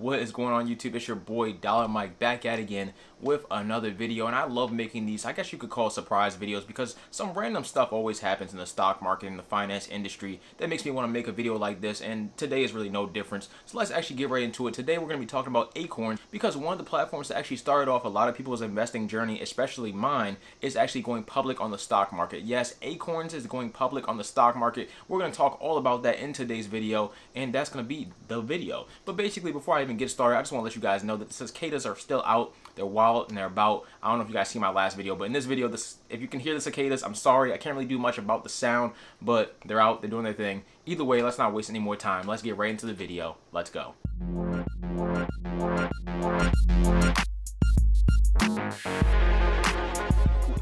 What is going on, YouTube? It's your boy Dollar Mike back at again with another video, and I love making these, I guess you could call surprise videos, because some random stuff always happens in the stock market and the finance industry that makes me want to make a video like this, and today is really no difference. So let's actually get right into it. Today we're going to be talking about Acorns, because one of the platforms that actually started off a lot of people's investing journey, especially mine, is actually going public on the stock market. Yes, Acorns is going public on the stock market. We're going to talk all about that in today's video, and that's going to be the video. But basically, before I even get started, I just want to let you guys know that the cicadas are still out. They're wild and they're about. I don't know if you guys see my last video, but in this video, if you can hear the cicadas, I'm sorry. I can't really do much about the sound, but they're out. They're doing their thing. Either way, let's not waste any more time. Let's get right into the video. Let's go.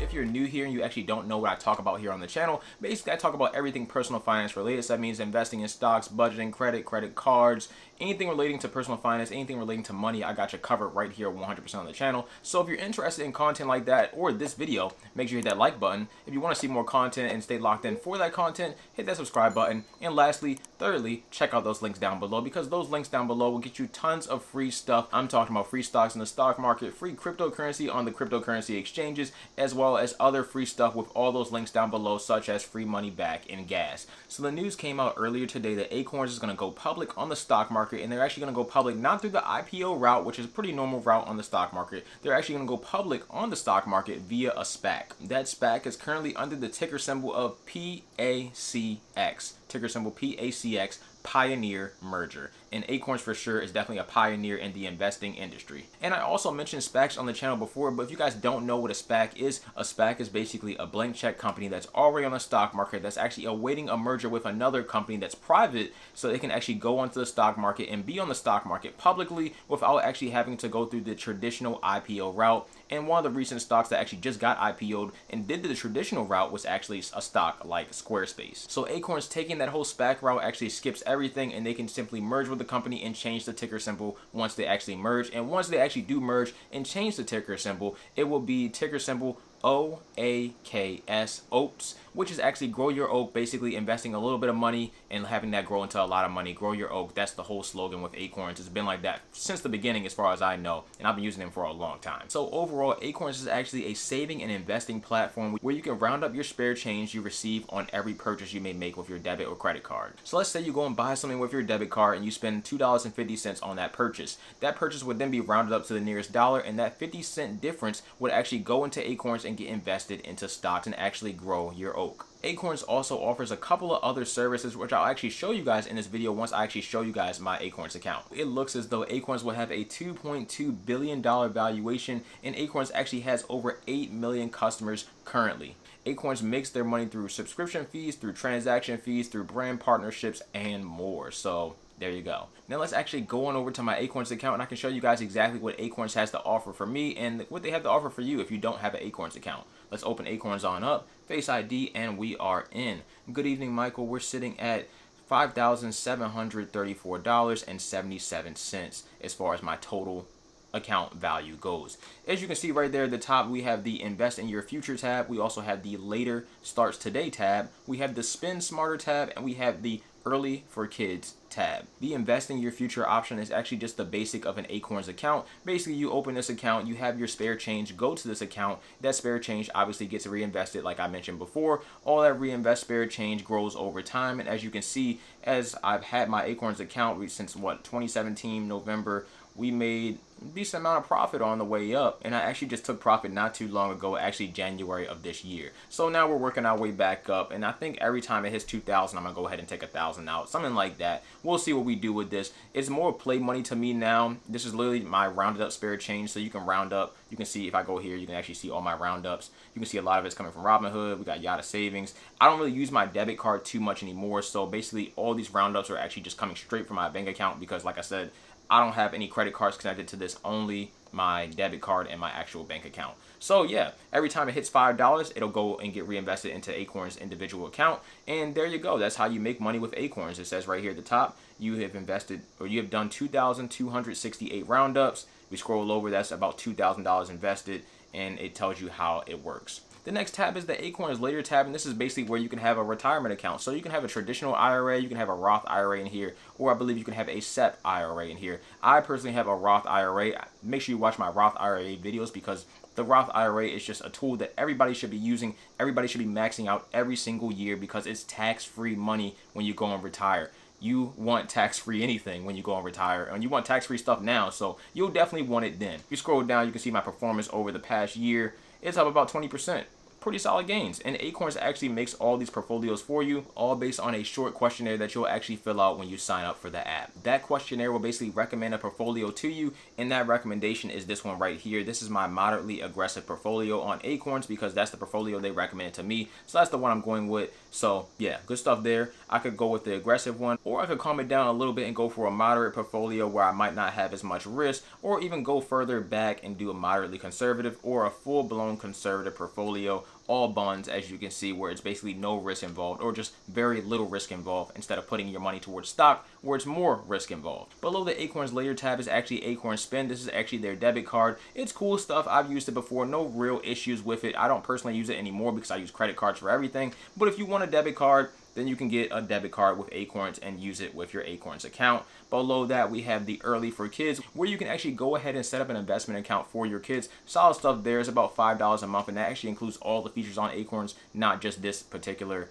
If you're new here and you actually don't know what I talk about here on the channel, basically I talk about everything personal finance related. So that means investing in stocks, budgeting, credit cards, anything relating to personal finance, anything relating to money, I got you covered right here 100% on the channel. So if you're interested in content like that or this video, make sure you hit that like button. If you want to see more content and stay locked in for that content, hit that subscribe button. And lastly, thirdly, check out those links down below, because those links down below will get you tons of free stuff. I'm talking about free stocks in the stock market, free cryptocurrency on the cryptocurrency exchanges, as well as other free stuff with all those links down below, such as free money back and gas. So the news came out earlier today that Acorns is going to go public on the stock market, and they're actually going to go public not through the IPO route, which is a pretty normal route on the stock market. They're actually going to go public on the stock market via a SPAC. That SPAC is currently under the ticker symbol of PACX. Ticker symbol PACX, Pioneer Merger. And Acorns for sure is definitely a pioneer in the investing industry. And I also mentioned SPACs on the channel before, but if you guys don't know what a SPAC is basically a blank check company that's already on the stock market that's actually awaiting a merger with another company that's private, so they can actually go onto the stock market and be on the stock market publicly without actually having to go through the traditional IPO route. And one of the recent stocks that actually just got IPO'd and did the traditional route was actually a stock like Squarespace. So Acorns taking that whole SPAC route actually skips everything, and they can simply merge with the company and change the ticker symbol once they actually merge. And once they actually do merge and change the ticker symbol, it will be ticker symbol OAKS, OAKS, which is actually grow your oak, basically investing a little bit of money and having that grow into a lot of money. Grow your oak. That's the whole slogan with Acorns. It's been like that since the beginning, as far as I know, and I've been using them for a long time. So overall, Acorns is actually a saving and investing platform where you can round up your spare change you receive on every purchase you may make with your debit or credit card. So let's say you go and buy something with your debit card and you spend $2.50 on that purchase. That purchase would then be rounded up to the nearest dollar, and that 50-cent difference would actually go into Acorns and get invested into stocks and actually grow your oak. Acorns also offers a couple of other services, which I'll actually show you guys in this video once I actually show you guys my Acorns account. It looks as though Acorns will have a $2.2 billion valuation, and Acorns actually has over 8 million customers currently. Acorns makes their money through subscription fees, through transaction fees, through brand partnerships, and more. So there you go. Now let's actually go on over to my Acorns account, and I can show you guys exactly what Acorns has to offer for me and what they have to offer for you if you don't have an Acorns account. Let's open Acorns on up, Face ID, and we are in. Good evening, Michael. We're sitting at $5,734.77 as far as my total account value goes. As you can see right there at the top, we have the Invest in Your Future tab. We also have the Later Starts Today tab. We have the Spend Smarter tab, and we have the Early for Kids tab. The Invest in Your Future option is actually just the basic of an Acorns account. Basically, you open this account, you have your spare change go to this account. That spare change obviously gets reinvested, like I mentioned before. All that reinvest spare change grows over time, and as you can see, as I've had my Acorns account since 2017 November, we made a decent amount of profit on the way up, and I actually just took profit not too long ago, actually January of this year. So now we're working our way back up, and I think every time it hits 2,000, I'm gonna go ahead and take 1,000 out, something like that. We'll see what we do with this. It's more play money to me now. This is literally my rounded up spare change, so you can round up. You can see if I go here, you can actually see all my roundups. You can see a lot of it's coming from Robinhood. We got Yada Savings. I don't really use my debit card too much anymore, so basically all these roundups are actually just coming straight from my bank account, because like I said, I don't have any credit cards connected to this, only my debit card and my actual bank account. So yeah, every time it hits $5, it'll go and get reinvested into Acorns' individual account. And there you go. That's how you make money with Acorns. It says right here at the top, you have invested, or you have done 2,268 roundups. We scroll over, that's about $2,000 invested, and it tells you how it works. The next tab is the Acorns later tab, and this is basically where you can have a retirement account. So you can have a traditional IRA, you can have a Roth IRA in here, or I believe you can have a SEP IRA in here. I personally have a Roth IRA. Make sure you watch my Roth IRA videos because the Roth IRA is just a tool that everybody should be using. Everybody should be maxing out every single year because it's tax-free money when you go and retire. You want tax-free anything when you go and retire, and you want tax-free stuff now, so you'll definitely want it then. If you scroll down, you can see my performance over the past year. It's up about 20%. Pretty solid gains. And Acorns actually makes all these portfolios for you, all based on a short questionnaire that you'll actually fill out when you sign up for the app. That questionnaire will basically recommend a portfolio to you, and that recommendation is this one right here. This is my moderately aggressive portfolio on Acorns because that's the portfolio they recommended to me. So that's the one I'm going with. So yeah, good stuff there. I could go with the aggressive one, or I could calm it down a little bit and go for a moderate portfolio where I might not have as much risk, or even go further back and do a moderately conservative or a full-blown conservative portfolio, all bonds, as you can see, where it's basically no risk involved or just very little risk involved instead of putting your money towards stock where it's more risk involved. Below the Acorns later tab is actually Acorns Spend. This is actually their debit card. It's cool stuff. I've used it before. No real issues with it. I don't personally use it anymore because I use credit cards for everything. But if you want a debit card, then you can get a debit card with Acorns and use it with your Acorns account. Below that, we have the Early for Kids, where you can actually go ahead and set up an investment account for your kids. Solid stuff there. It's about $5 a month, and that actually includes all the features on Acorns, not just this particular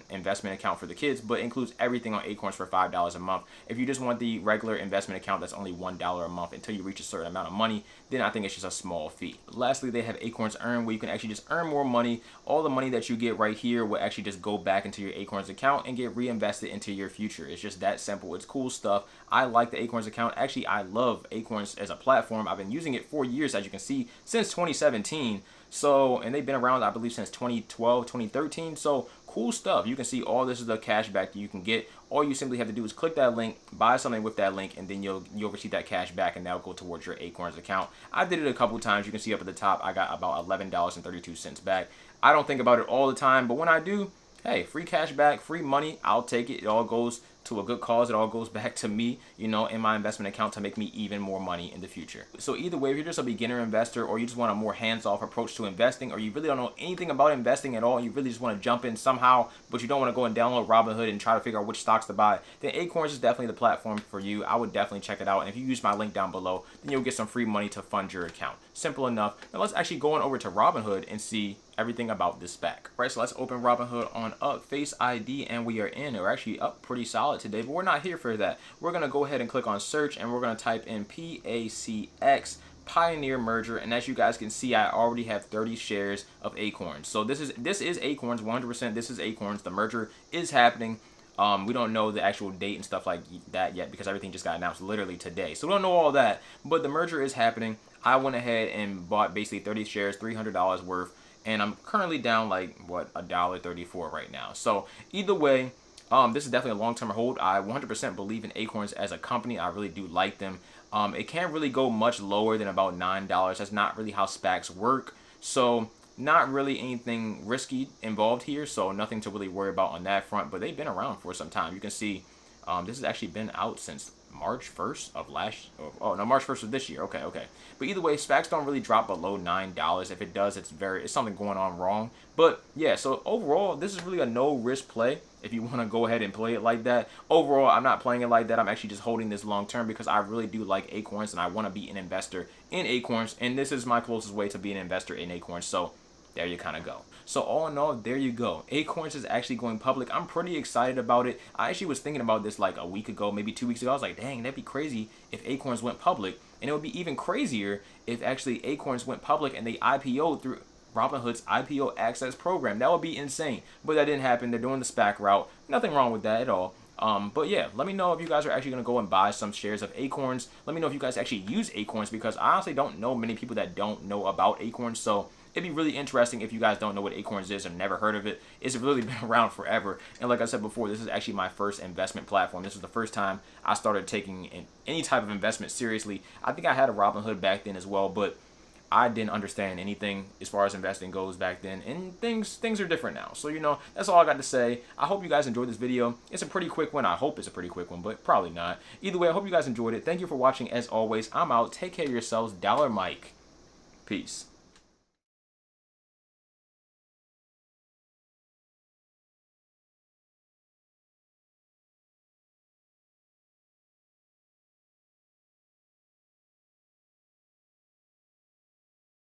investment account for the kids, but includes everything on Acorns for $5 a month. If you just want the regular investment account, that's only $1 a month until you reach a certain amount of money, then I think it's just a small fee. Lastly, they have Acorns Earn, where you can actually just earn more money. All the money that you get right here will actually just go back into your Acorns account and get reinvested into your future. It's just that simple. It's cool stuff. I like the Acorns account. Actually, I love Acorns as a platform. I've been using it for years, as you can see, since 2017. So, and they've been around, I believe, since 2012, 2013. So, cool stuff. You can see all this is the cash back that you can get. All you simply have to do is click that link, buy something with that link, and then you'll receive that cash back, and that'll go towards your Acorns account. I did it a couple times. You can see up at the top, I got about $11.32 back. I don't think about it all the time, but when I do, hey, free cash back, free money, I'll take it. It all goes to a good cause. It all goes back to me, you know, in my investment account to make me even more money in the future. So either way, if you're just a beginner investor, or you just want a more hands-off approach to investing, or you really don't know anything about investing at all, and you really just want to jump in somehow, but you don't want to go and download Robinhood and try to figure out which stocks to buy, then Acorns is definitely the platform for you. I would definitely check it out. And if you use my link down below, then you'll get some free money to fund your account. Simple enough. Now let's actually go on over to Robinhood and see everything about this SPAC. All right, so let's open Robinhood on up, Face ID, and we are in. We're actually up pretty solid today, but we're not here for that. We're going to go ahead and click on search, and we're going to type in PACX, Pioneer Merger, and as you guys can see, I already have 30 shares of Acorns. So this is Acorns, 100%. This is Acorns. The merger is happening. We don't know the actual date and stuff like that yet because everything just got announced literally today. So we don't know all that, but the merger is happening. I went ahead and bought basically 30 shares, $300 worth, and I'm currently down like, what, $1.34 right now. So either way, this is definitely a long-term hold. I 100% believe in Acorns as a company. I really do like them. It can't really go much lower than about $9. That's not really how SPACs work. So not really anything risky involved here. So nothing to really worry about on that front. But they've been around for some time. You can see this has actually been out since March 1st of last, oh no, March 1st of this year. Okay. But either way, SPACs don't really drop below $9. If it does, it's something going on wrong. But yeah, so overall, this is really a no risk play. If you want to go ahead and play it like that. Overall, I'm not playing it like that. I'm actually just holding this long term because I really do like Acorns and I want to be an investor in Acorns. And this is my closest way to be an investor in Acorns. So there you kind of go. So all in all, there you go. Acorns is actually going public. I'm pretty excited about it. I actually was thinking about this like a week ago, maybe 2 weeks ago. I was like, dang, that'd be crazy if Acorns went public. And it would be even crazier if actually Acorns went public and they IPO'd through Robinhood's IPO access program. That would be insane. But that didn't happen. They're doing the SPAC route. Nothing wrong with that at all. But yeah, let me know if you guys are actually going to go and buy some shares of Acorns. Let me know if you guys actually use Acorns because I honestly don't know many people that don't know about Acorns. So it'd be really interesting if you guys don't know what Acorns is or never heard of it. It's really been around forever. And like I said before, this is actually my first investment platform. This is the first time I started taking any type of investment seriously. I think I had a Robinhood back then as well, but I didn't understand anything as far as investing goes back then, and things are different now. So, you know, that's all I got to say. I hope you guys enjoyed this video. It's a pretty quick one. I hope it's a pretty quick one, but probably not. Either way, I hope you guys enjoyed it. Thank you for watching. As always, I'm out. Take care of yourselves. Dollar Mike. Peace.